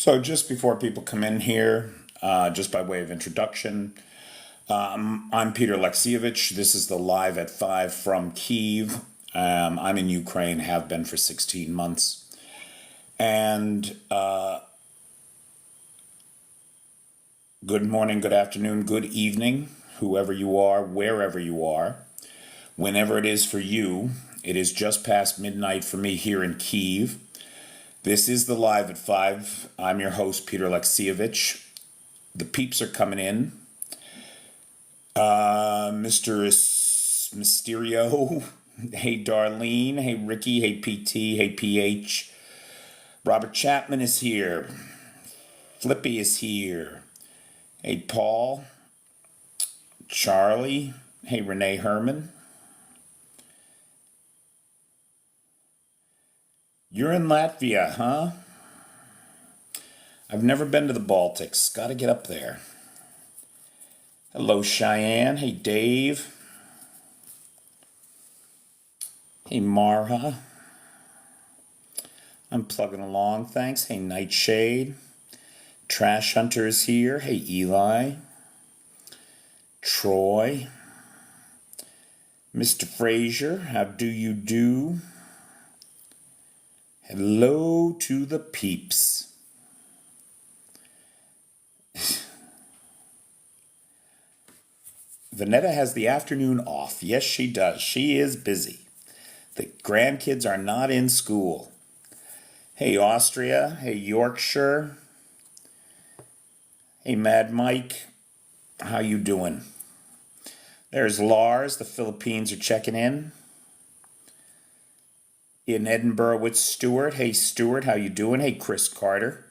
So just before people come in here, just by way of introduction, I'm Peter Alexievich. This is the Live at 5 from Kyiv. I'm in Ukraine, have been for 16 months. And good morning, good afternoon, good evening, whoever you are, wherever you are. Whenever it is for you, it is just past midnight for me here in Kyiv. This is the Live at 5. I'm your host, Peter Alexievich. The peeps are coming in. Mr. Mysterio. Hey, Darlene. Hey, Ricky. Hey, PT. Hey, PH. Robert Chapman is here. Flippy is here. Hey, Paul. Charlie. Hey, Renee Herman. You're in Latvia, huh? I've never been to the Baltics. Got to get up there. Hello, Cheyenne. Hey, Dave. Hey, Marha. I'm plugging along, thanks. Hey, Nightshade. Trash Hunter is here. Hey, Eli. Troy. Mr. Frazier, how do you do? Hello to the peeps. Vanetta has the afternoon off. Yes, she does. She is busy. The grandkids are not in school. Hey, Austria. Hey, Yorkshire. Hey, Mad Mike. How you doing? There's Lars. The Philippines are checking in. In Edinburgh with Stuart. Hey, Stuart, how you doing? Hey, Chris Carter.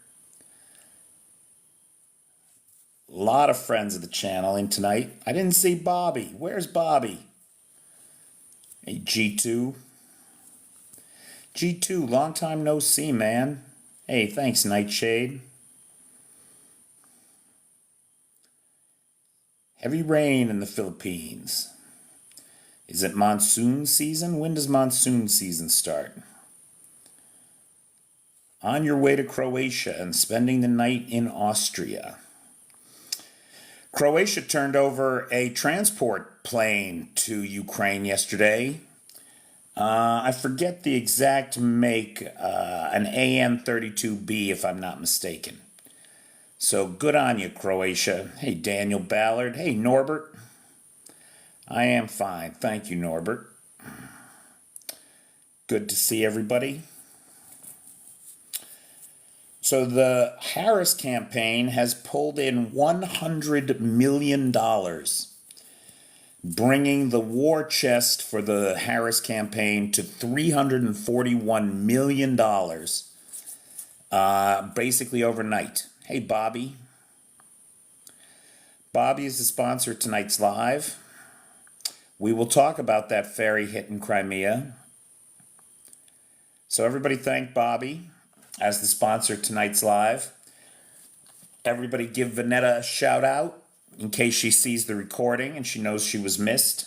A lot of friends of the channel in tonight. I didn't see Bobby. Where's Bobby? Hey, G2. G2, long time no see, man. Hey, thanks, Nightshade. Heavy rain in the Philippines. Is it monsoon season? When does monsoon season start? On your way to Croatia and spending the night in Austria. Croatia turned over a transport plane to Ukraine yesterday. I forget the exact make, an AN-32B if I'm not mistaken. So good on you, Croatia. Hey, Daniel Ballard. Hey, Norbert. I am fine. Thank you, Norbert. Good to see everybody. So the Harris campaign has pulled in $100 million, bringing the war chest for the Harris campaign to $341 million, basically overnight. Hey, Bobby. Bobby is the sponsor of tonight's live. We will talk about that ferry hit in Crimea. So everybody thank Bobby as the sponsor of tonight's live. Everybody give Vanetta a shout out in case she sees the recording and she knows she was missed.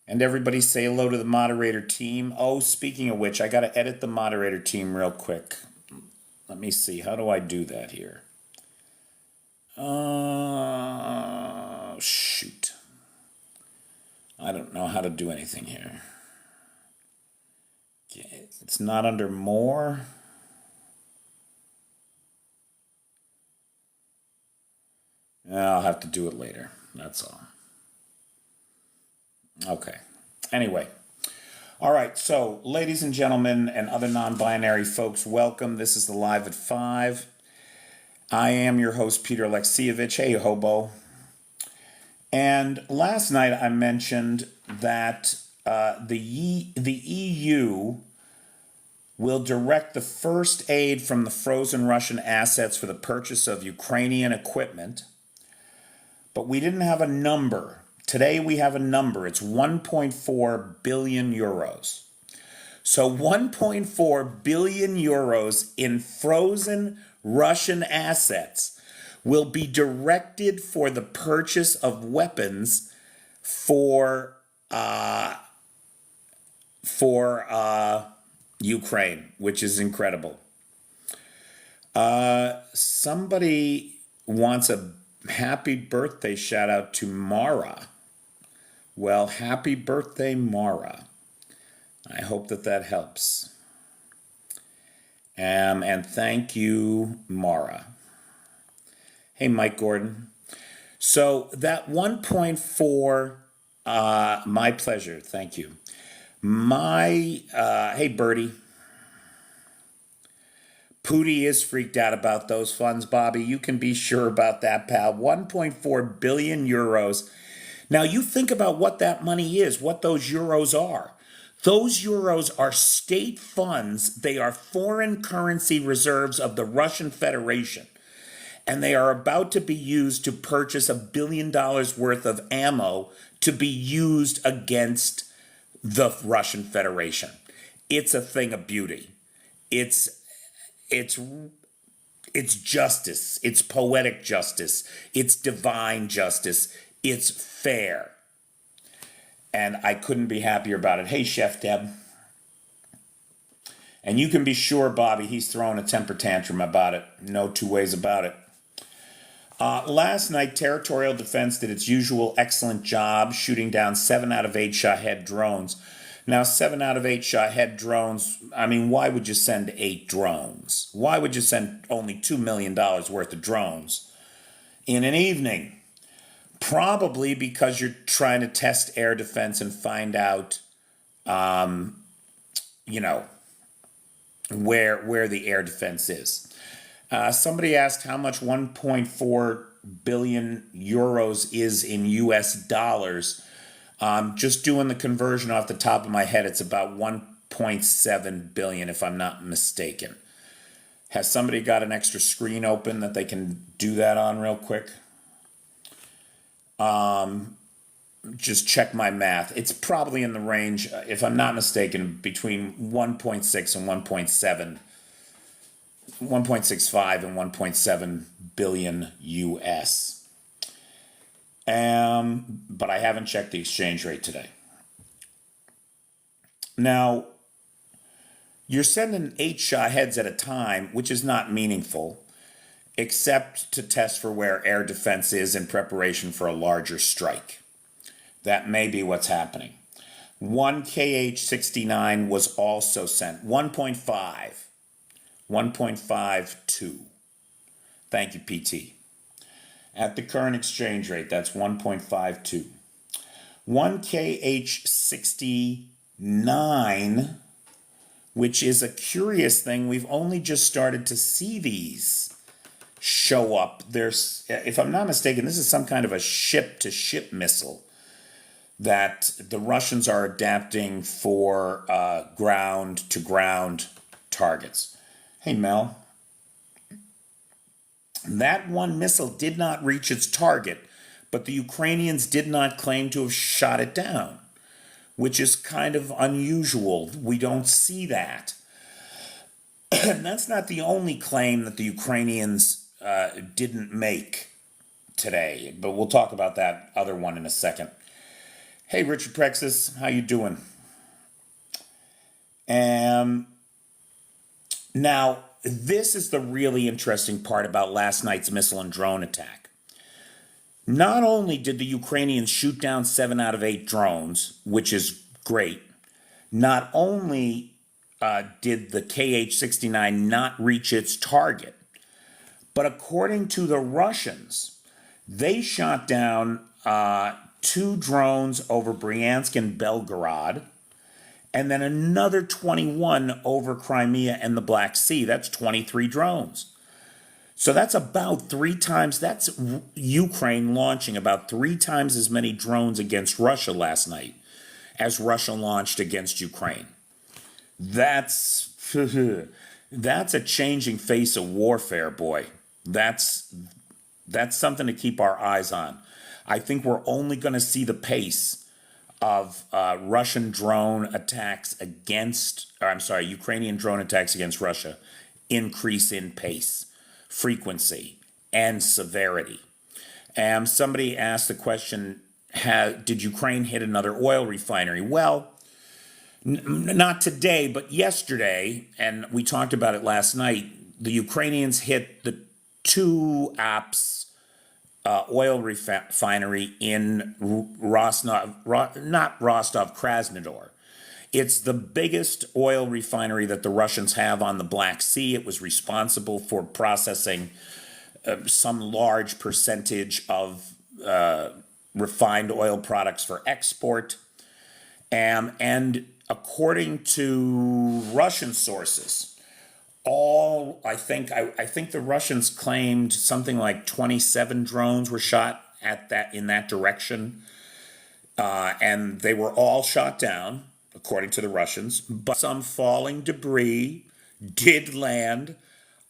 And everybody say hello to the moderator team. Oh, speaking of which, I got to edit the moderator team real quick. Let me see. How do I do that here? Shoot. I don't know how to do anything here. Okay, it's not under more. I'll have to do it later. That's all. Okay. Anyway. All right. So, ladies and gentlemen and other non-binary folks, welcome. This is the Live at 5. I am your host, Peter Alexievich. Hey, hobo. And last night I mentioned that the EU will direct the first aid from the frozen Russian assets for the purchase of Ukrainian equipment, but we didn't have a number. Today we have a number. It's 1.4 billion euros. So 1.4 billion euros in frozen Russian assets will be directed for the purchase of weapons for Ukraine, which is incredible. Somebody wants a happy birthday shout out to Mara. Well, happy birthday, Mara. I hope that helps. And thank you, Mara. Hey, Mike Gordon. So that 1.4, my pleasure. Thank you. Hey, Bertie. Pooty is freaked out about those funds, Bobby. You can be sure about that, pal. 1.4 billion euros. Now, you think about what that money is, what those euros are. Those euros are state funds. They are foreign currency reserves of the Russian Federation. And they are about to be used to purchase $1 billion worth of ammo to be used against the Russian Federation. It's a thing of beauty. It's justice. It's poetic justice. It's divine justice. It's fair. And I couldn't be happier about it. Hey, Chef Deb. And you can be sure, Bobby, he's throwing a temper tantrum about it. No two ways about it. Last night, Territorial Defense did its usual excellent job shooting down 7 out of 8 Shahed drones. Now, 7 out of 8 Shahed drones, I mean, why would you send 8 drones? Why would you send only $2 million worth of drones in an evening? Probably because you're trying to test air defense and find out, where the air defense is. Somebody asked how much 1.4 billion euros is in US dollars. Just doing the conversion off the top of my head, it's about 1.7 billion, if I'm not mistaken. Has somebody got an extra screen open that they can do that on real quick? Just check my math. It's probably in the range, if I'm not mistaken, between 1.6 and 1.65 and 1.7 billion US. But I haven't checked the exchange rate today. Now, you're sending 8 Shaheds at a time, which is not meaningful, except to test for where air defense is in preparation for a larger strike. That may be what's happening. 1 KH-69 was also sent. 1.52. Thank you, PT. At the current exchange rate, that's 1.52. 1 KH-69, which is a curious thing. We've only just started to see these show up. There's, if I'm not mistaken, this is some kind of a ship-to-ship missile that the Russians are adapting for ground-to-ground targets. Hey, Mel. That one missile did not reach its target, but the Ukrainians did not claim to have shot it down, which is kind of unusual. We don't see that. And that's not the only claim that the Ukrainians didn't make today, but we'll talk about that other one in a second. Hey, Richard Prexis, how you doing? Now, this is the really interesting part about last night's missile and drone attack. Not only did the Ukrainians shoot down 7 out of 8 drones, which is great, not only did the KH-69 not reach its target, but according to the Russians, they shot down 2 drones over Bryansk and Belgorod, and then another 21 over Crimea and the Black Sea. That's 23 drones. So that's about 3 times, that's Ukraine launching about 3 times as many drones against Russia last night as Russia launched against Ukraine. That's a changing face of warfare, boy. That's something to keep our eyes on. I think we're only going to see the pace of Russian drone attacks Ukrainian drone attacks against Russia increase in pace, frequency, and severity. Somebody asked the question, did Ukraine hit another oil refinery? Well, not today, but yesterday, and we talked about it last night, the Ukrainians hit the two apps oil refinery in not Rostov, Krasnodar. It's the biggest oil refinery that the Russians have on the Black Sea. It was responsible for processing some large percentage of refined oil products for export. And according to Russian sources, I think the Russians claimed something like 27 drones were shot in that direction, and they were all shot down, according to the Russians. But some falling debris did land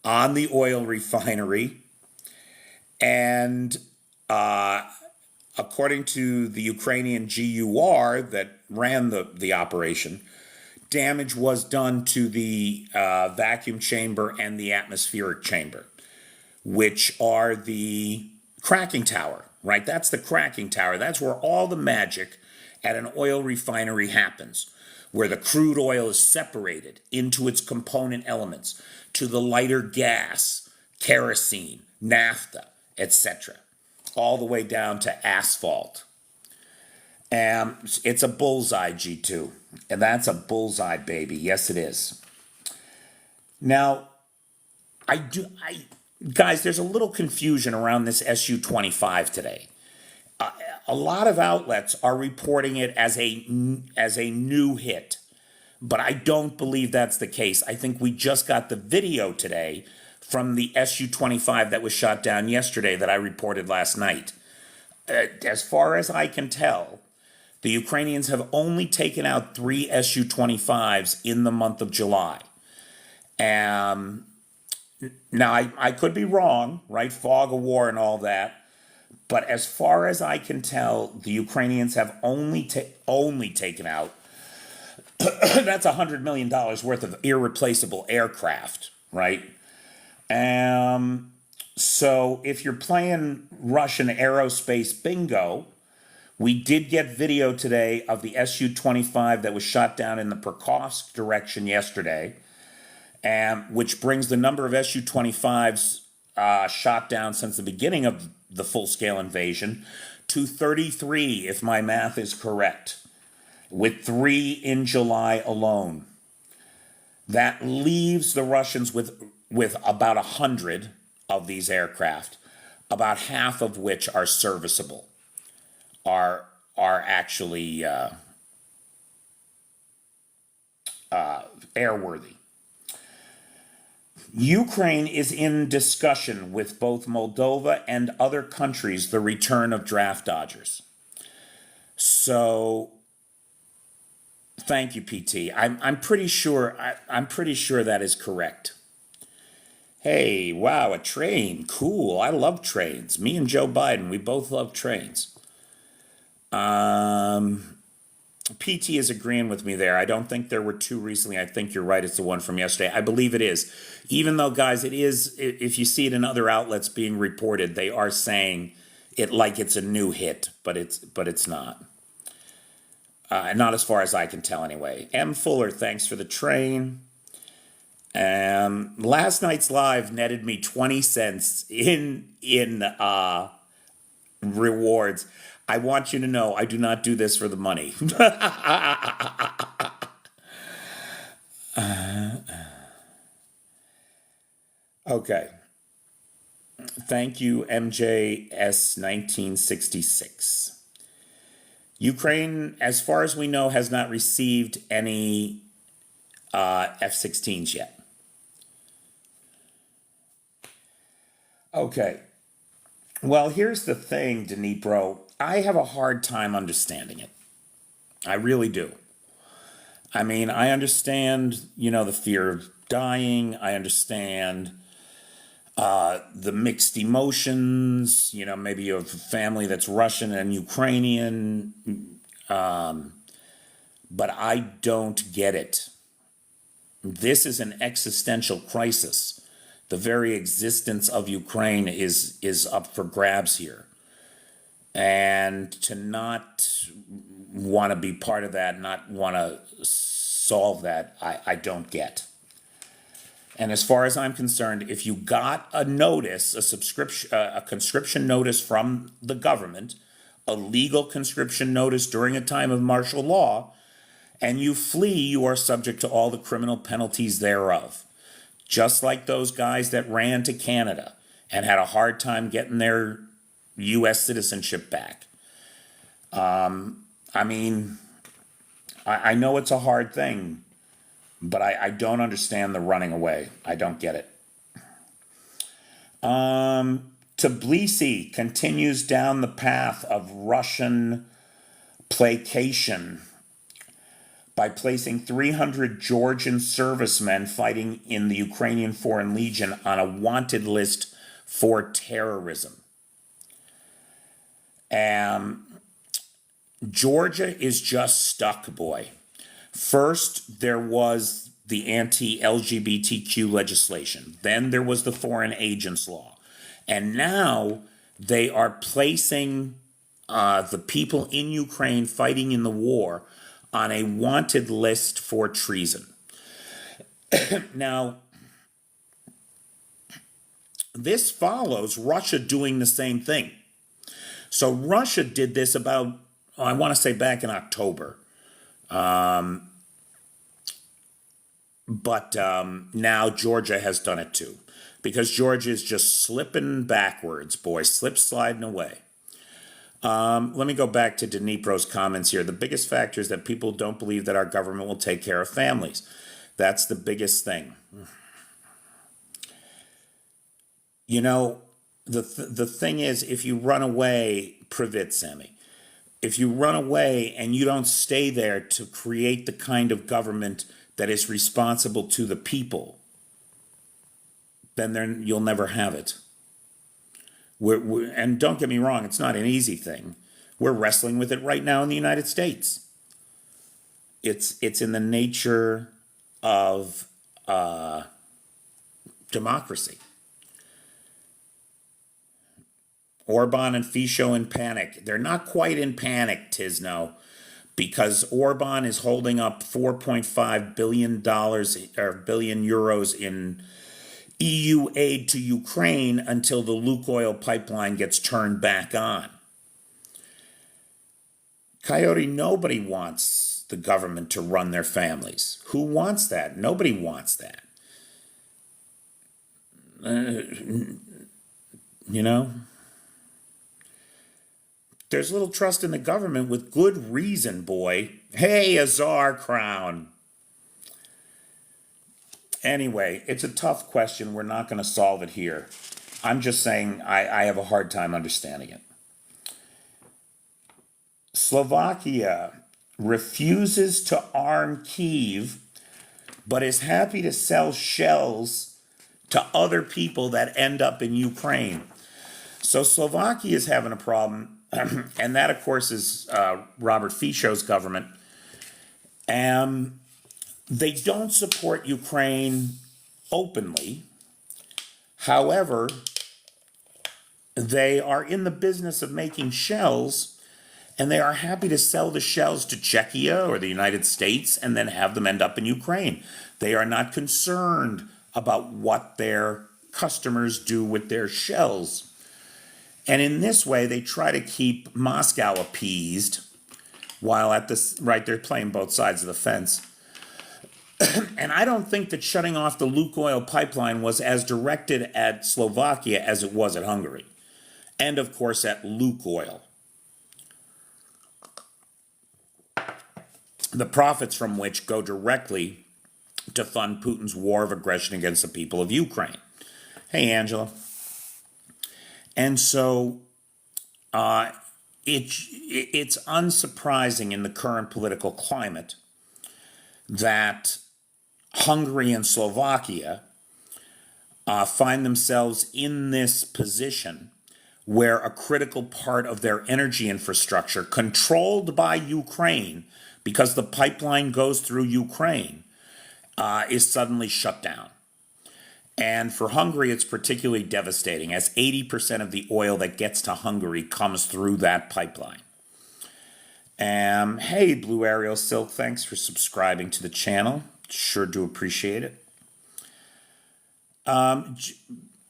on the oil refinery, and according to the Ukrainian GUR that ran the operation, damage was done to the vacuum chamber and the atmospheric chamber, which are the cracking tower, right? That's the cracking tower. That's where all the magic at an oil refinery happens, where the crude oil is separated into its component elements to the lighter gas, kerosene, naphtha, etc., all the way down to asphalt. It's a bullseye, G2. And that's a bullseye, baby. Yes, it is. Now, guys, there's a little confusion around this Su-25 today. A lot of outlets are reporting it as a new hit, but I don't believe that's the case. I think we just got the video today from the Su-25 that was shot down yesterday that I reported last night. As far as I can tell, the Ukrainians have only taken out 3 Su-25s in the month of July. Now, I could be wrong, right? Fog of war and all that. But as far as I can tell, the Ukrainians have only taken out, that's $100 million worth of irreplaceable aircraft, right? So if you're playing Russian aerospace bingo, we did get video today of the Su-25 that was shot down in the Perkovsk direction yesterday, which brings the number of Su-25s shot down since the beginning of the full-scale invasion to 33, if my math is correct, with 3 in July alone. That leaves the Russians with about 100 of these aircraft, about half of which are serviceable, are actually airworthy. Ukraine is in discussion with both Moldova and other countries the return of draft dodgers. So, thank you, PT. I'm pretty sure that is correct. Hey, wow, a train, cool. I love trains. Me and Joe Biden, we both love trains. PT is agreeing with me there. I don't think there were 2 recently. I think you're right. It's the one from yesterday. I believe it is. Even though, guys, it is, if you see it in other outlets being reported, they are saying it like it's a new hit, but it's not. Not as far as I can tell anyway. M. Fuller, thanks for the train. Last night's live netted me 20 cents in rewards. I want you to know I do not do this for the money. Okay. Thank you, MJS 1966. Ukraine, as far as we know, has not received any F-16s yet. Okay. Well, here's the thing, Dnipro. I have a hard time understanding it. I really do. I mean, I understand, the fear of dying. I understand the mixed emotions. Maybe you have a family that's Russian and Ukrainian. But I don't get it. This is an existential crisis. The very existence of Ukraine is up for grabs here. And to not want to be part of that, not want to solve that, I don't get. And as far as I'm concerned, if you got a notice, a conscription notice from the government, a legal conscription notice during a time of martial law, and you flee, you are subject to all the criminal penalties thereof. Just like those guys that ran to Canada and had a hard time getting their U.S. citizenship back. I mean, I know it's a hard thing, but I don't understand the running away. I don't get it. Tiblisi continues down the path of Russian placation by placing 300 Georgian servicemen fighting in the Ukrainian Foreign Legion on a wanted list for terrorism. Georgia is just stuck, boy. First, there was the anti-LGBTQ legislation. Then there was the foreign agents law. And now they are placing the people in Ukraine fighting in the war on a wanted list for treason. Now, this follows Russia doing the same thing. So Russia did this about, I want to say back in October. But now Georgia has done it too. Because Georgia is just slipping backwards, boy, sliding away. Let me go back to Dnipro's comments here. The biggest factor is that people don't believe that our government will take care of families. That's the biggest thing. You know, the thing is, if you run away, Privitsemi, if you run away and you don't stay there to create the kind of government that is responsible to the people, then you'll never have it. And don't get me wrong, it's not an easy thing. We're wrestling with it right now in the United States. It's in the nature of democracy. Orban and Fico in panic. They're not quite in panic, Tisno, because Orban is holding up $4.5 billion or billion euros in EU aid to Ukraine until the Lukoil pipeline gets turned back on. Coyote, nobody wants the government to run their families. Who wants that? Nobody wants that. You know? There's little trust in the government with good reason, boy. Hey, a czar crown. Anyway, it's a tough question. We're not going to solve it here. I'm just saying I have a hard time understanding it. Slovakia refuses to arm Kyiv, but is happy to sell shells to other people that end up in Ukraine. So Slovakia is having a problem, and that, of course, is Robert Fico's government. They don't support Ukraine openly. However, they are in the business of making shells, and they are happy to sell the shells to Czechia or the United States and then have them end up in Ukraine. They are not concerned about what their customers do with their shells. And in this way, they try to keep Moscow appeased, while at this, right, they're playing both sides of the fence. And I don't think that shutting off the Lukoil pipeline was as directed at Slovakia as it was at Hungary. And, of course, at Lukoil. The profits from which go directly to fund Putin's war of aggression against the people of Ukraine. Hey, Angela. And so it's unsurprising in the current political climate that Hungary and Slovakia find themselves in this position where a critical part of their energy infrastructure, controlled by Ukraine, because the pipeline goes through Ukraine, is suddenly shut down. And for Hungary, it's particularly devastating, as 80% of the oil that gets to Hungary comes through that pipeline. Hey, Blue Ariel Silk, thanks for subscribing to the channel. Sure do appreciate it.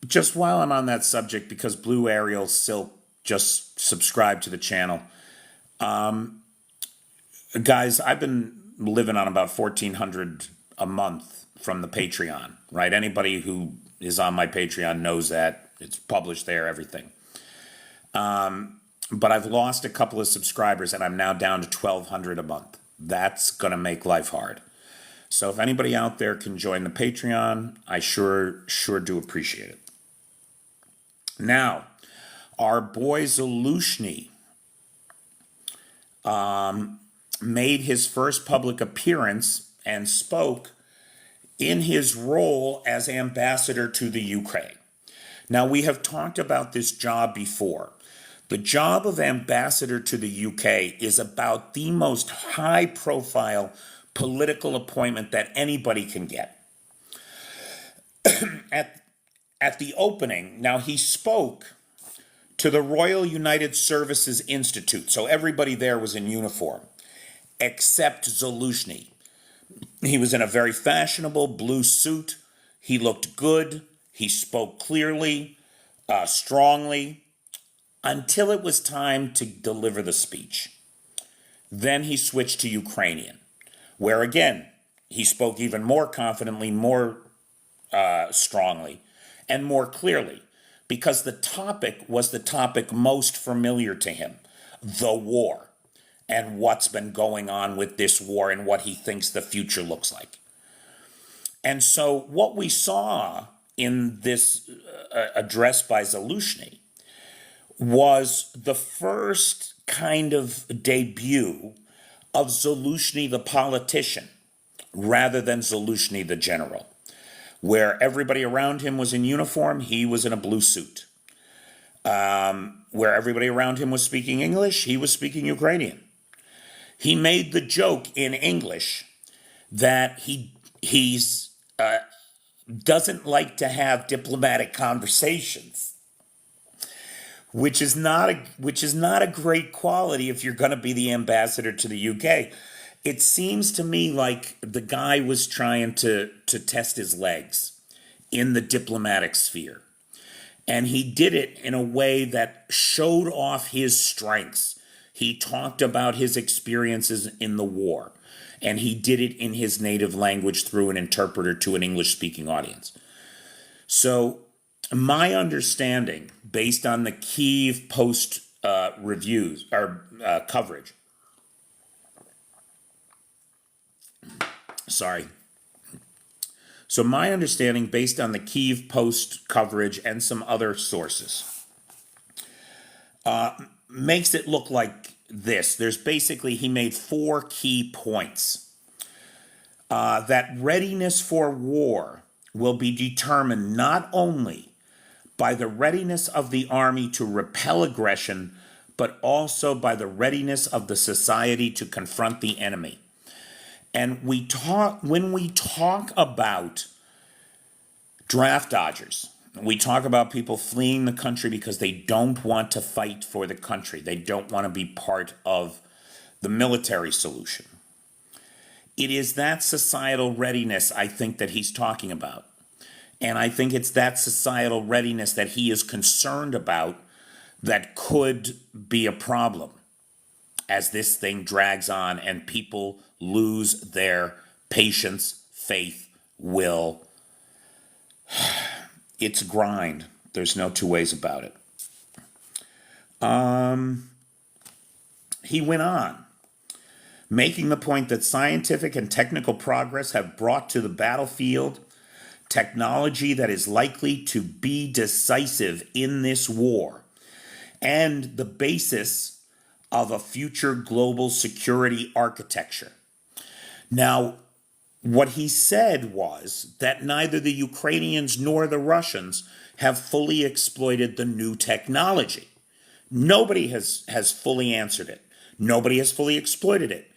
Just while I'm on that subject, because Blue Ariel Silk just subscribed to the channel, guys, I've been living on about $1,400 a month from the Patreon, right? Anybody who is on my Patreon knows that. It's published there, everything. But I've lost a couple of subscribers, and I'm now down to $1,200 a month. That's going to make life hard. So if anybody out there can join the Patreon, I sure do appreciate it. Now, our boy Zalushny made his first public appearance and spoke in his role as ambassador to the Ukraine. Now, we have talked about this job before. The job of ambassador to the UK is about the most high-profile political appointment that anybody can get. At the opening, now he spoke to the Royal United Services Institute, so everybody there was in uniform, except Zalushny. He was in a very fashionable blue suit. He looked good. He spoke clearly, strongly, until it was time to deliver the speech. Then he switched to Ukrainian, where again, he spoke even more confidently, more strongly, and more clearly, because the topic was the topic most familiar to him, the war, and what's been going on with this war and what he thinks the future looks like. And so what we saw in this address by Zalushny was the first kind of debut of Zalushny the politician, rather than Zalushny the general, where everybody around him was in uniform, he was in a blue suit. Where everybody around him was speaking English, he was speaking Ukrainian. He made the joke in English that he doesn't like to have diplomatic conversations, which is not a great quality if you're going to be the ambassador to the UK. It seems to me like the guy was trying to test his legs in the diplomatic sphere. And he did it in a way that showed off his strengths. He talked about his experiences in the war, and he did it in his native language through an interpreter to an English-speaking audience. So my understanding, based on the Kyiv Post reviews or coverage, So my understanding, based on the Kyiv Post coverage and some other sources, makes it look like this. There's basically, he made 4 key points. That readiness for war will be determined not only by the readiness of the army to repel aggression, but also by the readiness of the society to confront the enemy. And when we talk about draft dodgers, we talk about people fleeing the country because they don't want to fight for the country. They don't want to be part of the military solution. It is that societal readiness, I think, that he's talking about. And I think it's that societal readiness that he is concerned about that could be a problem as this thing drags on and people lose their patience, faith, will. It's a grind. There's no two ways about it. He went on, making the point that scientific and technical progress have brought to the battlefield technology that is likely to be decisive in this war and the basis of a future global security architecture. Now, what he said was that neither the Ukrainians nor the Russians have fully exploited the new technology. Nobody has fully answered it. Nobody has fully exploited it.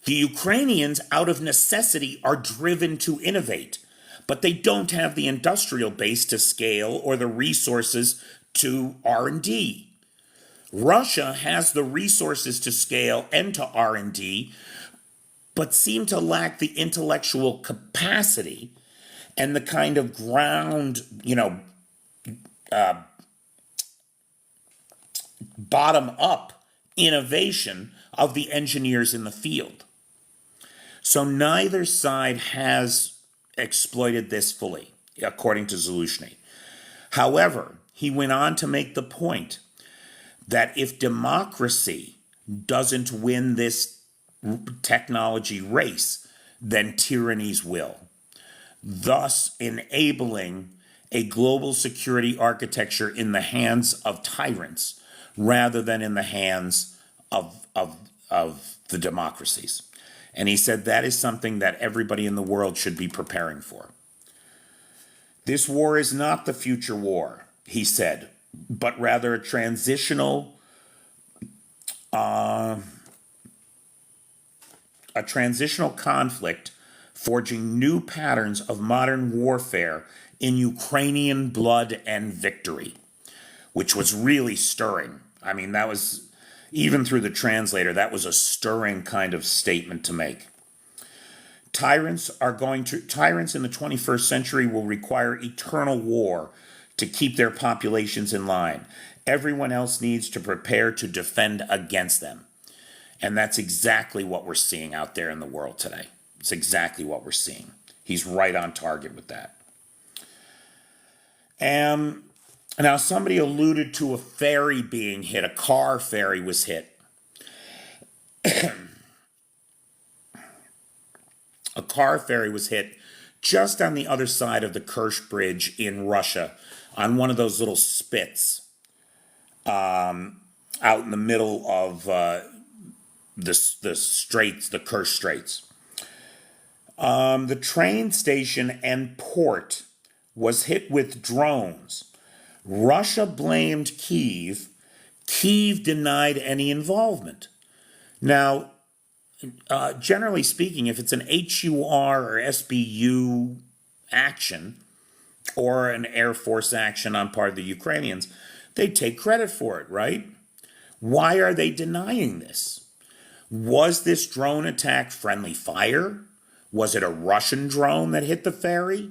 The Ukrainians, out of necessity, are driven to innovate, but they don't have the industrial base to scale or the resources to R&D. Russia has the resources to scale and to R&D, but seem to lack the intellectual capacity and the kind of ground, bottom up innovation of the engineers in the field. So neither side has exploited this fully, according to Zalushny. However, he went on to make the point that if democracy doesn't win this technology race, then tyrannies will, thus enabling a global security architecture in the hands of tyrants rather than in the hands of the democracies. And he said that is something that everybody in the world should be preparing for. This war is not the future war, he said, but rather a transitional conflict forging new patterns of modern warfare in Ukrainian blood and victory, which was really stirring. I mean, that was, even through the translator, that was a stirring kind of statement to make. Tyrants in the 21st century will require eternal war to keep their populations in line. Everyone else needs to prepare to defend against them. And that's exactly what we're seeing out there in the world today. It's exactly what we're seeing. He's right on target with that. Now, somebody alluded to a ferry being hit. A car ferry was hit. A car ferry was hit just on the other side of the Kerch Bridge in Russia, on one of those little spits out in the middle of the straits, the Kerch Straits. The train station and port was hit with drones. Russia blamed Kyiv. Kyiv denied any involvement. Now, generally speaking, if it's an HUR or SBU action or an Air Force action on part of the Ukrainians, they take credit for it, right? Why are they denying this? Was this drone attack friendly fire? Was it a Russian drone that hit the ferry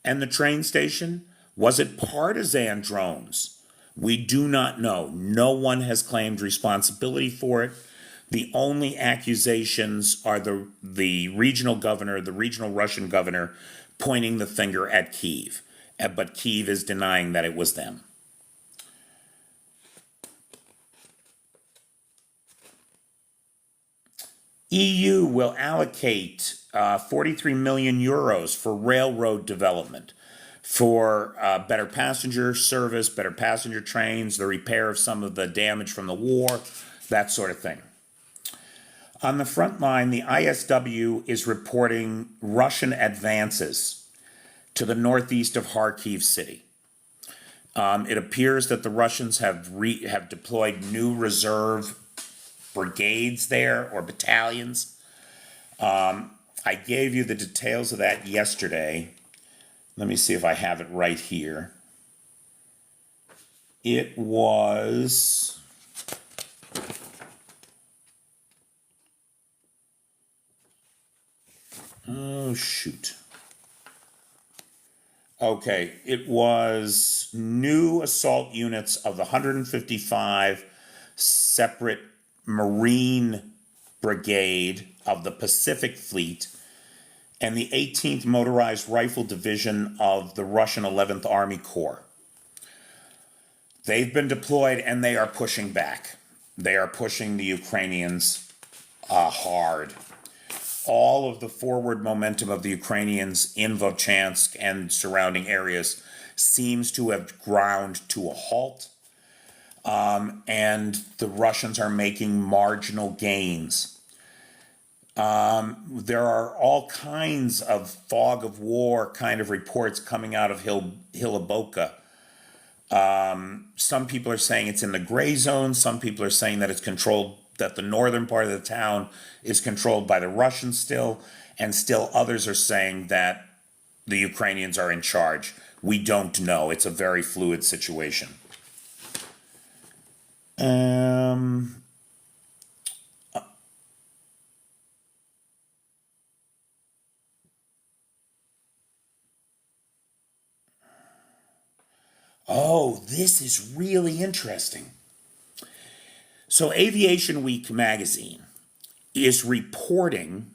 and the train station? Was it partisan drones? We do not know. No one has claimed responsibility for it. The only accusations are the regional governor, the regional Russian governor, pointing the finger at Kyiv. But Kyiv is denying that it was them. EU will allocate 43 million euros for railroad development, for better passenger service, better passenger trains, the repair of some of the damage from the war, that sort of thing. On the front line, the ISW is reporting Russian advances to the northeast of Kharkiv city. It appears that the Russians have deployed new reserve brigades there, or battalions. I gave you the details of that yesterday. Let me see if I have it right here. It was... Oh, shoot. Okay, it was new assault units of the 155 separate Marine Brigade of the Pacific Fleet and the 18th Motorized Rifle Division of the Russian 11th Army Corps. They've been deployed and they are pushing back. They are pushing the Ukrainians hard. All of the forward momentum of the Ukrainians in Volchansk and surrounding areas seems to have ground to a halt. And the Russians are making marginal gains. There are all kinds of fog of war kind of reports coming out of Hilaboka. Some people are saying it's in the gray zone. Some people are saying that it's controlled, that the northern part of the town is controlled by the Russians still. And still others are saying that the Ukrainians are in charge. We don't know. It's a very fluid situation. Oh, this is really interesting. So Aviation Week magazine is reporting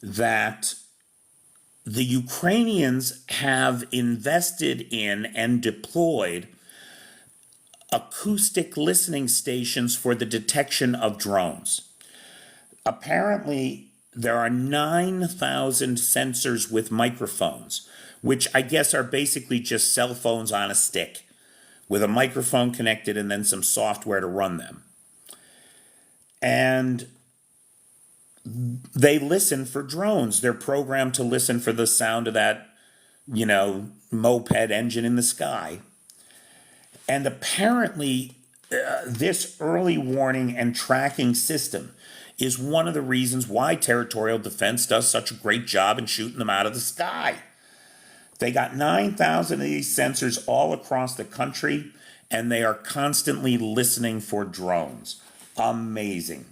that the Ukrainians have invested in and deployed acoustic listening stations for the detection of drones. Apparently, there are 9,000 sensors with microphones, which I guess are basically just cell phones on a stick with a microphone connected and then some software to run them. And they listen for drones. They're programmed to listen for the sound of that, moped engine in the sky. And apparently, this early warning and tracking system is one of the reasons why territorial defense does such a great job in shooting them out of the sky. They got 9,000 of these sensors all across the country, and they are constantly listening for drones. Amazing.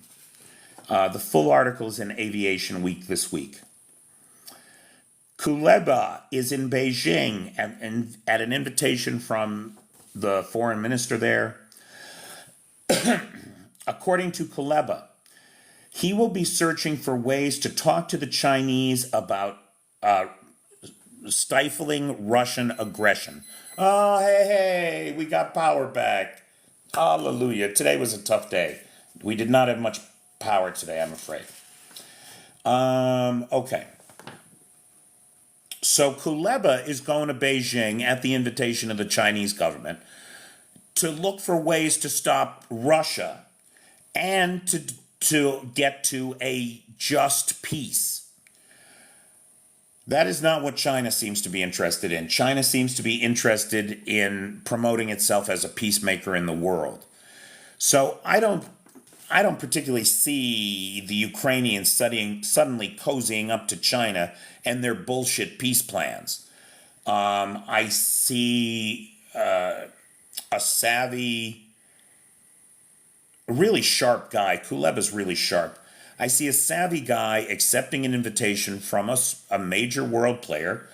The full article is in Aviation Week this week. Kuleba is in Beijing and at an invitation from the foreign minister there. According to Kuleba, he will be searching for ways to talk to the Chinese about stifling Russian aggression. Oh, hey, we got power back. Hallelujah. Today was a tough day. We did not have much power today, I'm afraid. Okay. So Kuleba is going to Beijing at the invitation of the Chinese government to look for ways to stop Russia and to get to a just peace. That is not what China seems to be interested in. China seems to be interested in promoting itself as a peacemaker in the world. So I don't particularly see the Ukrainians suddenly cozying up to China and their bullshit peace plans. I see a savvy, really sharp guy. Kuleba's really sharp. I see a savvy guy accepting an invitation from a major world player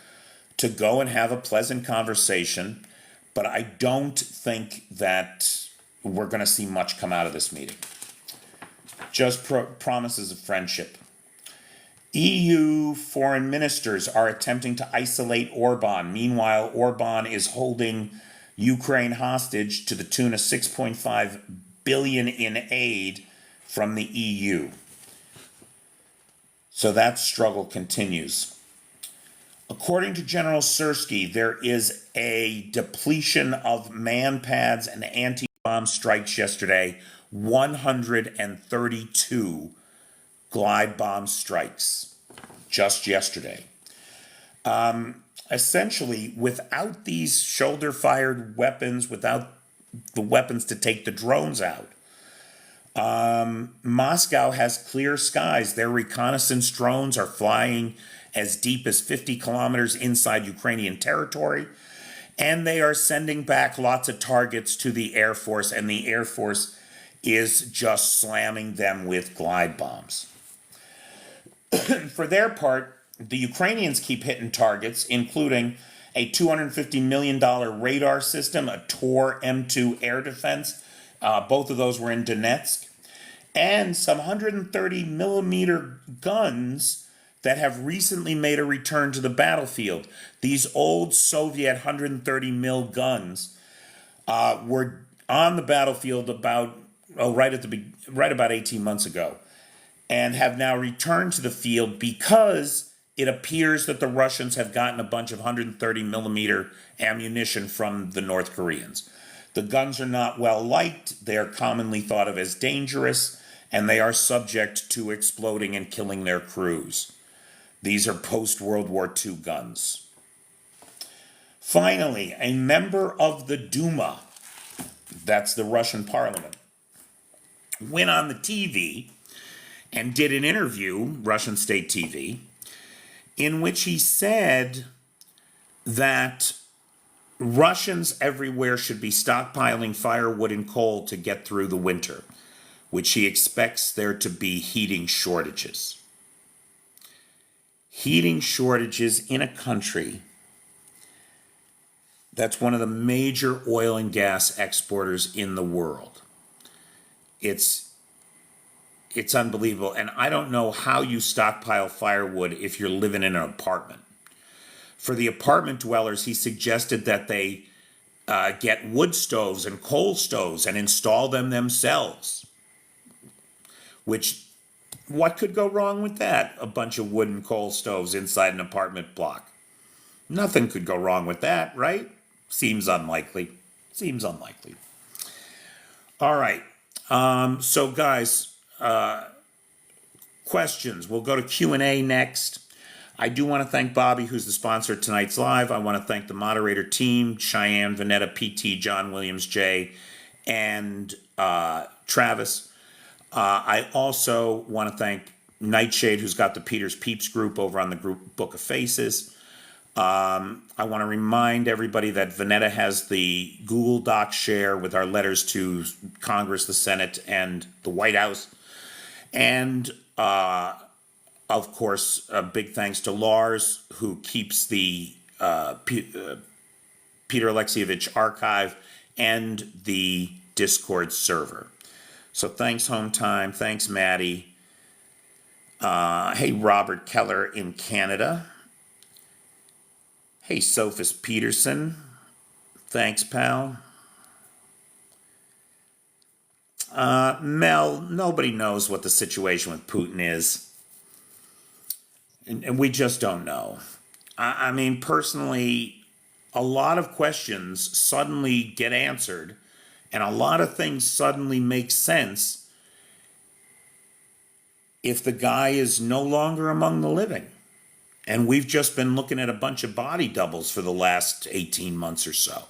to go and have a pleasant conversation, but I don't think that we're going to see much come out of this meeting. Just promises of friendship. EU foreign ministers are attempting to isolate Orban. Meanwhile, Orban is holding Ukraine hostage to the tune of 6.5 billion in aid from the EU. So that struggle continues. According to General Sirski, there is a depletion of man-pads and anti-bomb strikes yesterday. 132 glide bomb strikes just yesterday. Essentially, without these shoulder-fired weapons, without the weapons to take the drones out, Moscow has clear skies. Their reconnaissance drones are flying as deep as 50 kilometers inside Ukrainian territory, and they are sending back lots of targets to the Air Force, and the Air Force is just slamming them with glide bombs. For their part, the Ukrainians keep hitting targets, including a $250 million radar system, a Tor M2 air defense. Both of those were in Donetsk. And some 130 millimeter guns that have recently made a return to the battlefield. These old Soviet 130 mil guns were on the battlefield right about 18 months ago, and have now returned to the field because it appears that the Russians have gotten a bunch of 130 millimeter ammunition from the North Koreans. The guns are not well liked, they are commonly thought of as dangerous, and they are subject to exploding and killing their crews. These are post-World War II guns. Finally, a member of the Duma, that's the Russian parliament, went on the TV and did an interview, Russian state TV, in which he said that Russians everywhere should be stockpiling firewood and coal to get through the winter, which he expects there to be heating shortages. Heating shortages in a country That's one of the major oil and gas exporters in the world. It's unbelievable. And I don't know how you stockpile firewood if you're living in an apartment. For the apartment dwellers, he suggested that they get wood stoves and coal stoves and install them themselves. Which, what could go wrong with that? A bunch of wood and coal stoves inside an apartment block. Nothing could go wrong with that, right? Seems unlikely. Seems unlikely. All right. So guys, questions. We'll go to Q&A next. I do want to thank Bobby, who's the sponsor of tonight's live. I want to thank the moderator team, Cheyenne, Vanetta, PT, John Williams, Jay, and Travis. I also want to thank Nightshade, who's got the Peter's Peeps group over on the group Book of Faces. I want to remind everybody that Vanetta has the Google Doc share with our letters to Congress, the Senate, and the White House. And, of course, a big thanks to Lars, who keeps the Peter Alexievich archive and the Discord server. So thanks, Home Time. Thanks, Maddie. Hey, Robert Keller in Canada. Hey, Sophus Peterson. Thanks, pal. Mel, nobody knows what the situation with Putin is. And we just don't know. I mean, personally, a lot of questions suddenly get answered, and a lot of things suddenly make sense if the guy is no longer among the living. And we've just been looking at a bunch of body doubles for the last 18 months or so,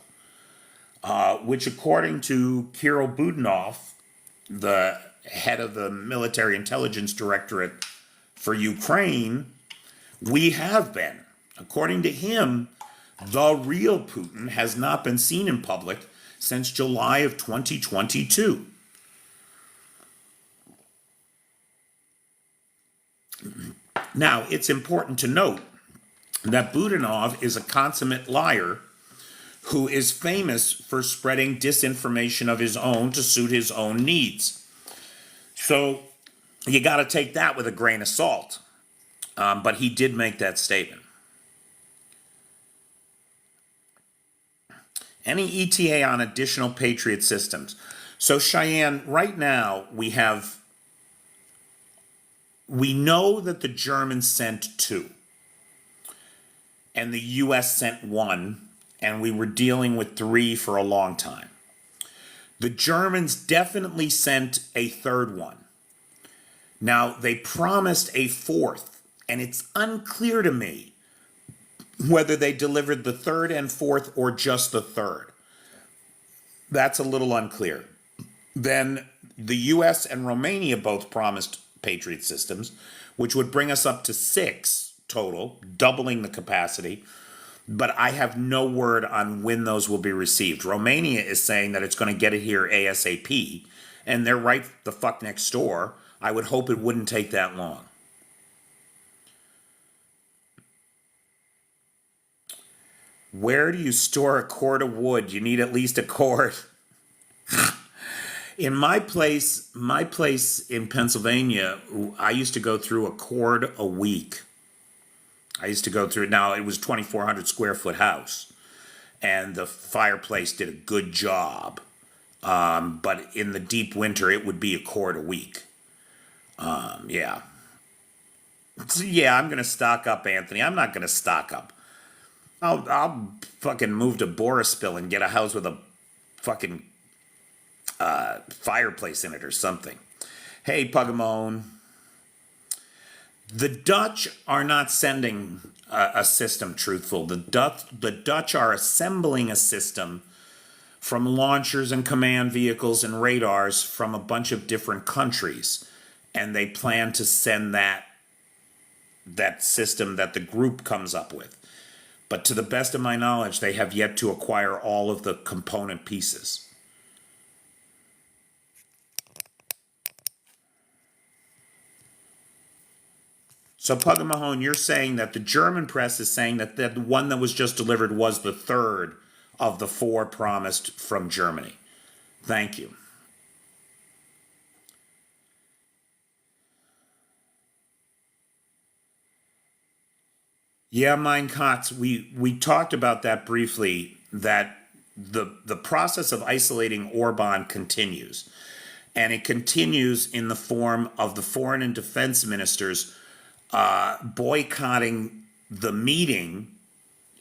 which according to Kirill Budanov, the head of the Military Intelligence Directorate for Ukraine, we have been. According to him, the real Putin has not been seen in public since July of 2022. Now, it's important to note that Budanov is a consummate liar who is famous for spreading disinformation of his own to suit his own needs. So you got to take that with a grain of salt. But he did make that statement. Any ETA on additional Patriot systems? So Cheyenne, right now we know that the Germans sent 2 and the US sent 1, and we were dealing with 3 for a long time. The Germans definitely sent a 3rd one. Now, they promised a 4th, and it's unclear to me whether they delivered the 3rd and 4th or just the 3rd. That's a little unclear. Then the US and Romania both promised Patriot systems, which would bring us up to 6 total, doubling the capacity. But I have no word on when those will be received. Romania is saying that it's going to get it here ASAP, and they're right the fuck next door. I would hope it wouldn't take that long. Where do you store a cord of wood? You need at least a cord. In my place in Pennsylvania, I used to go through a cord a week. I used to go through it. Now, it was a 2,400 square foot house, and the fireplace did a good job. But in the deep winter, it would be a cord a week. Yeah. So, yeah, I'm going to stock up, Anthony. I'm not going to stock up. I'll fucking move to Borispil and get a house with a fucking fireplace in it or something. Hey, Pugamone. The Dutch are not sending a system, truthful. The Dutch are assembling a system from launchers and command vehicles and radars from a bunch of different countries. And they plan to send that system that the group comes up with. But to the best of my knowledge, they have yet to acquire all of the component pieces. So, Pug Mahone, you're saying that the German press is saying that the one that was just delivered was the 3rd of the 4 promised from Germany. Thank you. Yeah, Mein Kampf, we talked about that briefly, that the process of isolating Orban continues. And it continues in the form of the foreign and defense ministers boycotting the meeting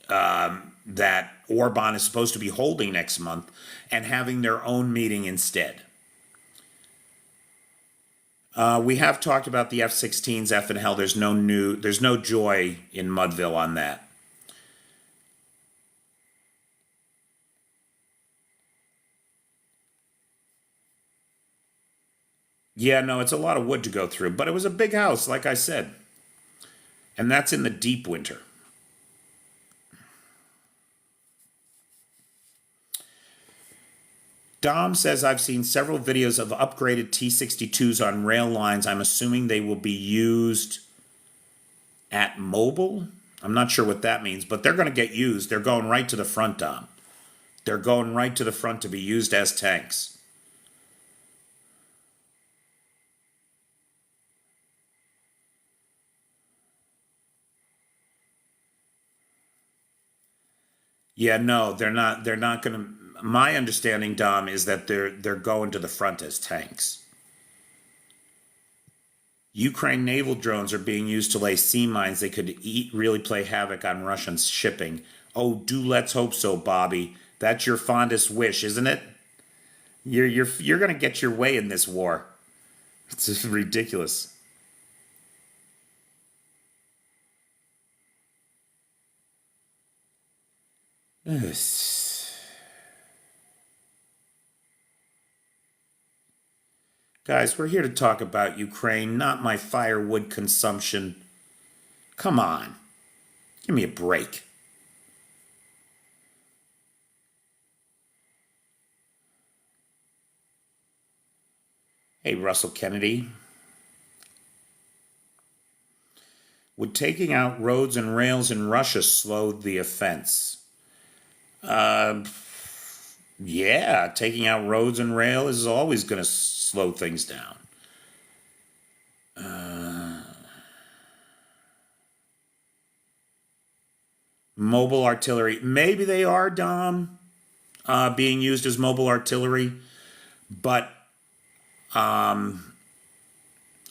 that Orban is supposed to be holding next month and having their own meeting instead. We have talked about the F-16s, F and hell. There's no joy in Mudville on that. Yeah, no, it's a lot of wood to go through, but it was a big house, like I said. And that's in the deep winter. Dom says, I've seen several videos of upgraded T-62s on rail lines. I'm assuming they will be used at mobile. I'm not sure what that means, but they're going to get used. They're going right to the front, Dom. They're going right to the front to be used as tanks. Yeah, no, they're not going to. My understanding, Dom, is that they're going to the front as tanks. Ukraine naval drones are being used to lay sea mines. They could really play havoc on Russian shipping. Oh, let's hope so, Bobby. That's your fondest wish, isn't it? You're going to get your way in this war. It's just ridiculous. Guys, we're here to talk about Ukraine, not my firewood consumption. Come on. Give me a break. Hey, Russell Kennedy. Would taking out roads and rails in Russia slow the offense? Yeah, taking out roads and rail is always going to slow things down. Mobile artillery. Maybe they are, Dom, being used as mobile artillery. But, oh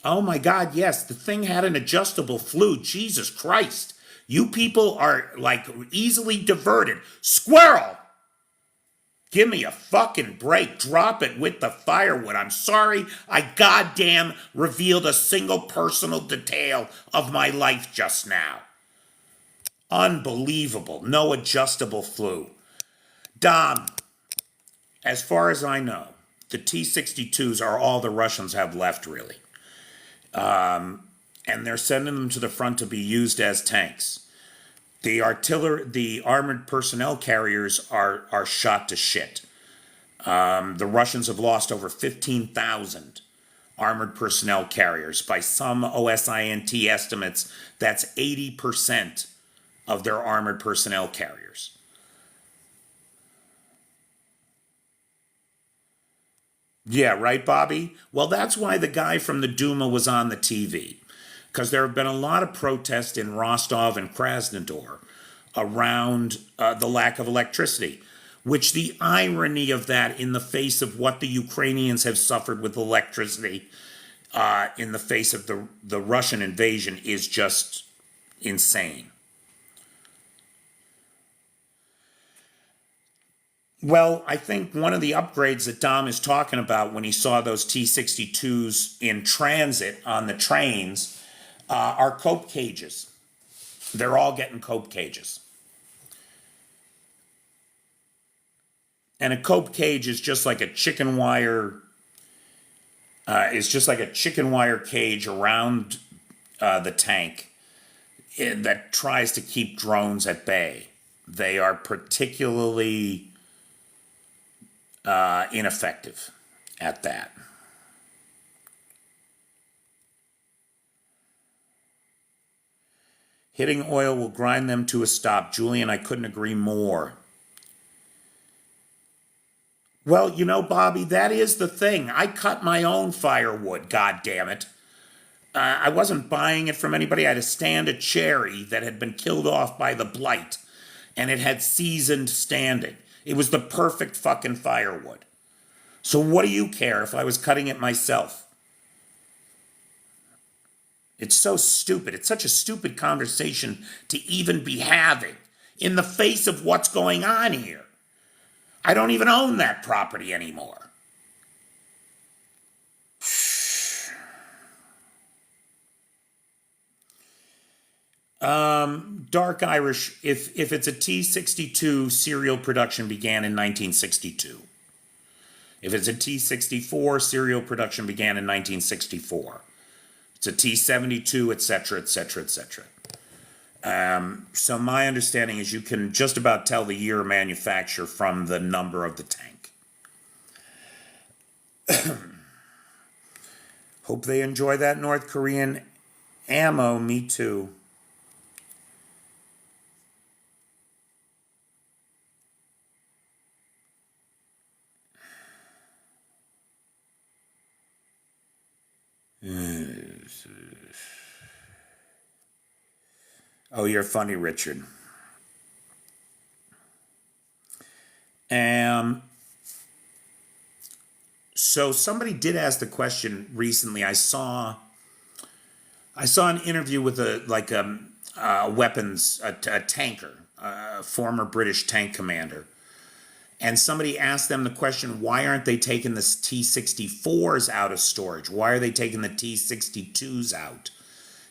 my God, yes, the thing had an adjustable flue. Jesus Christ. You people are, like, easily diverted. Squirrel! Give me a fucking break. Drop it with the firewood. I'm sorry I goddamn revealed a single personal detail of my life just now. Unbelievable. No adjustable flue. Dom, as far as I know, the T-62s are all the Russians have left, really. And they're sending them to the front to be used as tanks. The armored personnel carriers are shot to shit. The Russians have lost over 15,000 armored personnel carriers. By some OSINT estimates, that's 80% of their armored personnel carriers. Yeah, right, Bobby? Well, that's why the guy from the Duma was on the TV. Because there have been a lot of protests in Rostov and Krasnodar around the lack of electricity, which the irony of that in the face of what the Ukrainians have suffered with electricity in the face of the Russian invasion is just insane. Well, I think one of the upgrades that Dom is talking about when he saw those T-62s in transit on the trains are cope cages. They're all getting cope cages. And a cope cage is just like a chicken wire. It's just like a chicken wire cage around the tank that tries to keep drones at bay. They are particularly ineffective at that. Hitting oil will grind them to a stop. Julian, I couldn't agree more. Well, you know, Bobby, that is the thing. I cut my own firewood, god damn it. I wasn't buying it from anybody. I had a stand of cherry that had been killed off by the blight, and it had seasoned standing. It was the perfect fucking firewood. So what do you care if I was cutting it myself? It's so stupid. It's such a stupid conversation to even be having in the face of what's going on here. I don't even own that property anymore. Dark Irish, if it's a T-62, serial production began in 1962. If it's a T-64, serial production began in 1964. It's a T-72, etc., etc., etc. So my understanding is you can just about tell the year of manufacture from the number of the tank. Hope they enjoy that North Korean ammo. Me too. Oh, you're funny, Richard. So somebody did ask the question recently. I saw an interview with a tanker, a former British tank commander. And somebody asked them the question, why aren't they taking the T-64s out of storage? Why are they taking the T-62s out?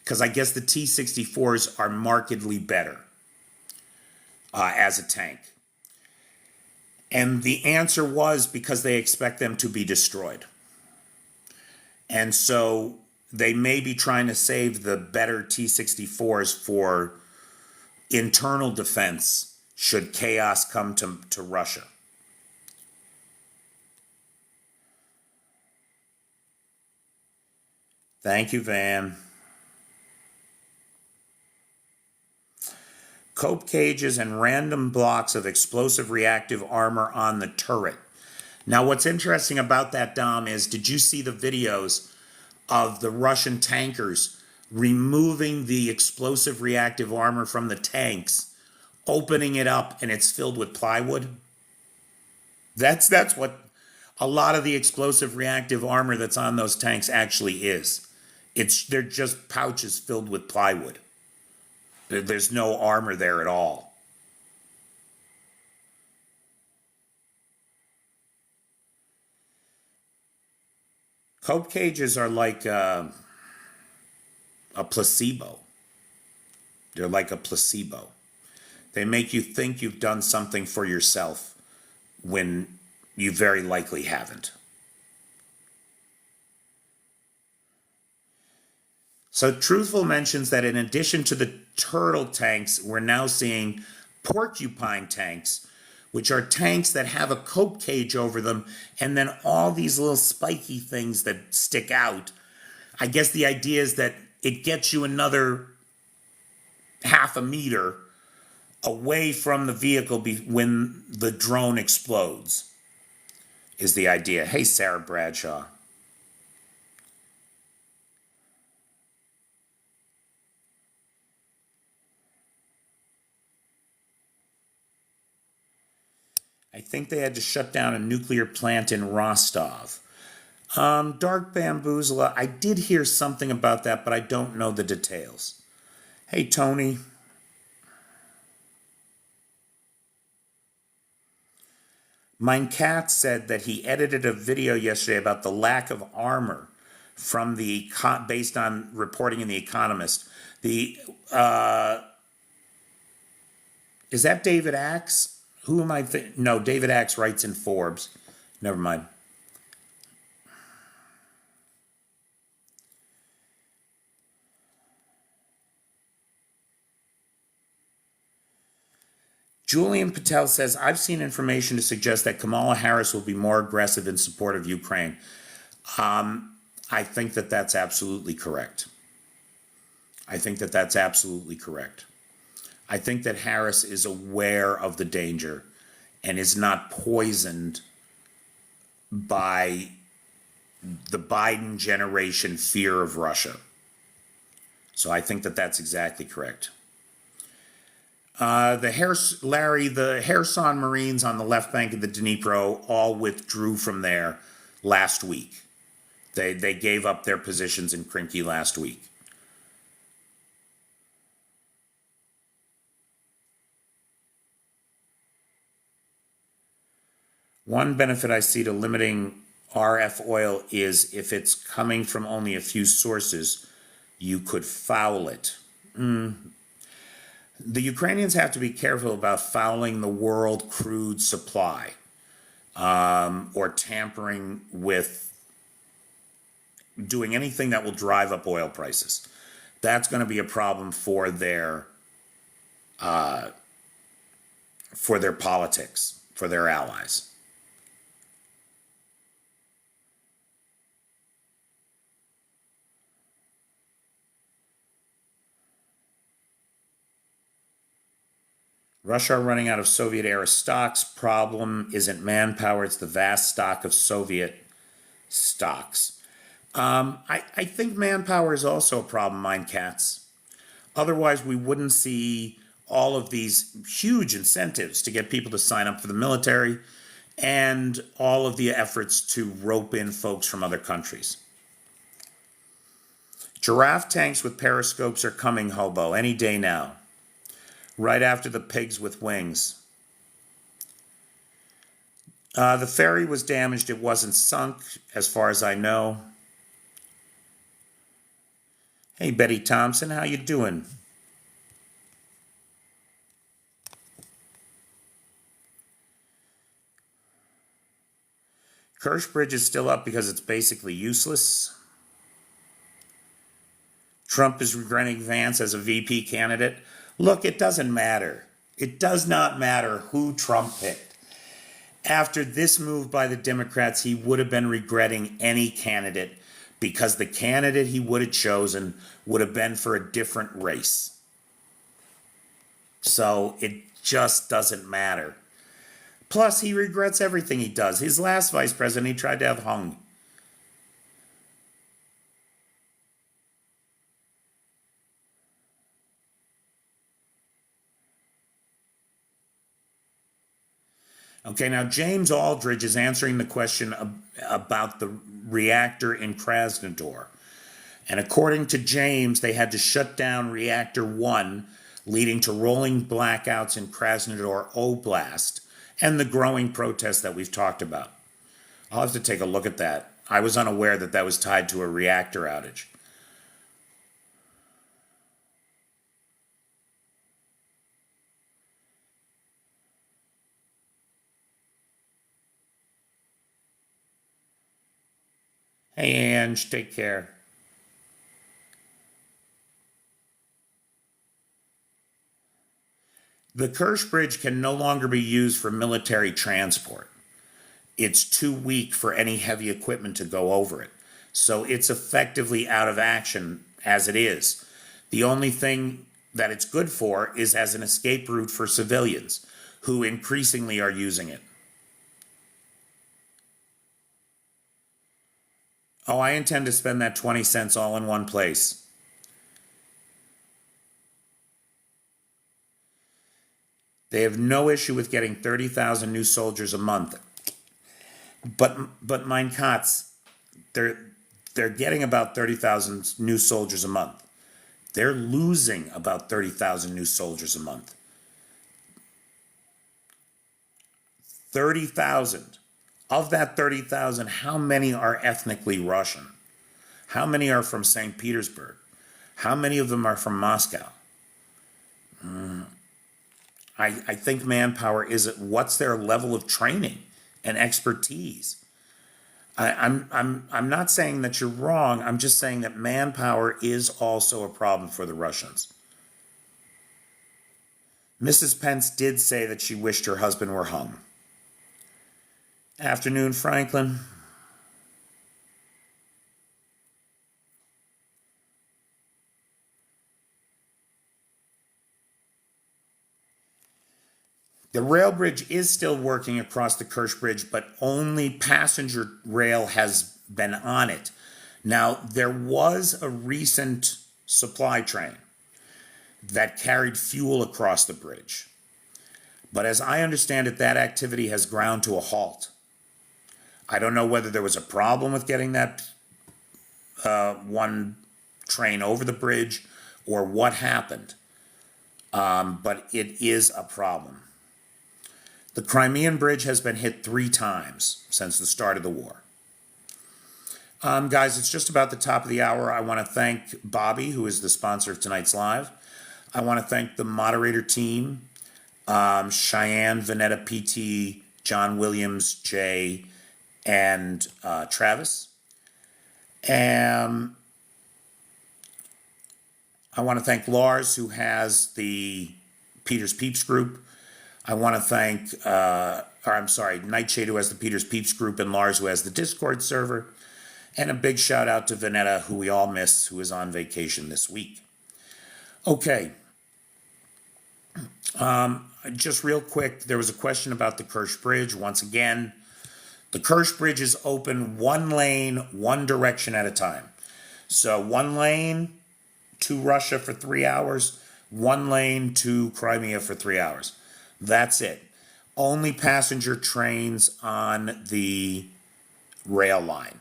Because I guess the T-64s are markedly better as a tank. And the answer was because they expect them to be destroyed. And so they may be trying to save the better T-64s for internal defense should chaos come to Russia. Thank you, Van. Cope cages and random blocks of explosive reactive armor on the turret. Now, what's interesting about that, Dom, is did you see the videos of the Russian tankers removing the explosive reactive armor from the tanks, opening it up, and it's filled with plywood? That's what a lot of the explosive reactive armor that's on those tanks actually is. They're just pouches filled with plywood. There's no armor there at all. Cope cages are like a placebo. They're like a placebo. They make you think you've done something for yourself when you very likely haven't. So Truthful mentions that in addition to the turtle tanks, we're now seeing porcupine tanks, which are tanks that have a cope cage over them and then all these little spiky things that stick out. I guess the idea is that it gets you another half a meter away from the vehicle when the drone explodes, is the idea. Hey, Sarah Bradshaw. I think they had to shut down a nuclear plant in Rostov. Dark Bamboozler, I did hear something about that, but I don't know the details. Hey, Tony. Mein Cat said that he edited a video yesterday about the lack of armor from based on reporting in The Economist. Is that David Axe? Who am I? No, David Axe writes in Forbes. Never mind. Julian Patel says, I've seen information to suggest that Kamala Harris will be more aggressive in support of Ukraine. I think that that's absolutely correct. I think that Harris is aware of the danger and is not poisoned by the Biden generation fear of Russia. So I think that that's exactly correct. The Kherson Marines on the left bank of the Dnipro all withdrew from there last week. They gave up their positions in Krinky last week. One benefit I see to limiting RF oil is if it's coming from only a few sources, you could foul it. The Ukrainians have to be careful about fouling the world crude supply, or tampering with doing anything that will drive up oil prices. That's going to be a problem for their politics, for their allies. Russia are running out of Soviet-era stocks. Problem isn't manpower, it's the vast stock of Soviet stocks. I think manpower is also a problem, Mind Cats. Otherwise, we wouldn't see all of these huge incentives to get people to sign up for the military and all of the efforts to rope in folks from other countries. Giraffe tanks with periscopes are coming, Hobo, any day now. Right after the pigs with wings. The ferry was damaged. It wasn't sunk, as far as I know. Hey, Betty Thompson, how you doing? Kerch Bridge is still up because it's basically useless. Trump is regretting Vance as a VP candidate. Look, it doesn't matter. It does not matter who Trump picked. After this move by the Democrats, he would have been regretting any candidate because the candidate he would have chosen would have been for a different race. So it just doesn't matter. Plus, he regrets everything he does. His last vice president, he tried to have hung. Okay, now James Aldridge is answering the question about the reactor in Krasnodar. And according to James, they had to shut down Reactor 1, leading to rolling blackouts in Krasnodar Oblast and the growing protests that we've talked about. I'll have to take a look at that. I was unaware that that was tied to a reactor outage. Hey, Ange, take care. The Kerch Bridge can no longer be used for military transport. It's too weak for any heavy equipment to go over it. So it's effectively out of action as it is. The only thing that it's good for is as an escape route for civilians who increasingly are using it. Oh, I intend to spend that 20 cents all in one place. They have no issue with getting 30,000 new soldiers a month. But mein Katz, they're getting about 30,000 new soldiers a month. They're losing about 30,000 new soldiers a month. 30,000. Of that 30,000, how many are ethnically Russian? How many are from St. Petersburg? How many of them are from Moscow? I think manpower is what's their level of training and expertise. I'm not saying that you're wrong. I'm just saying that manpower is also a problem for the Russians. Mrs. Pence did say that she wished her husband were hung. Afternoon, Franklin. The rail bridge is still working across the Kerch Bridge, but only passenger rail has been on it. Now, there was a recent supply train that carried fuel across the bridge. But as I understand it, that activity has ground to a halt. I don't know whether there was a problem with getting that one train over the bridge or what happened, but it is a problem. The Crimean Bridge has been hit 3 times since the start of the war. Guys, it's just about the top of the hour. I want to thank Bobby, who is the sponsor of tonight's live. I want to thank the moderator team, Cheyenne, Vanetta, PT, John Williams, Jay, and Travis. And I want to thank Lars, who has the Peter's Peeps group. I want to thank, Nightshade, who has the Peter's Peeps group, and Lars, who has the Discord server. And a big shout out to Vanetta, who we all miss, who is on vacation this week. Okay. Just real quick, there was a question about the Kerch Bridge. Once again, the Kerch Bridge is open 1 lane, 1 direction at a time. So 1 lane to Russia for 3 hours, 1 lane to Crimea for 3 hours. That's it. Only passenger trains on the rail line.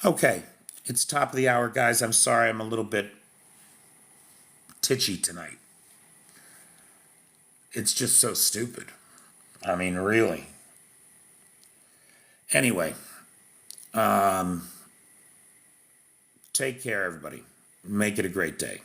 Okay, it's top of the hour, guys. I'm sorry I'm a little bit titchy tonight. It's just so stupid. I mean, really. Anyway, take care, everybody. Make it a great day.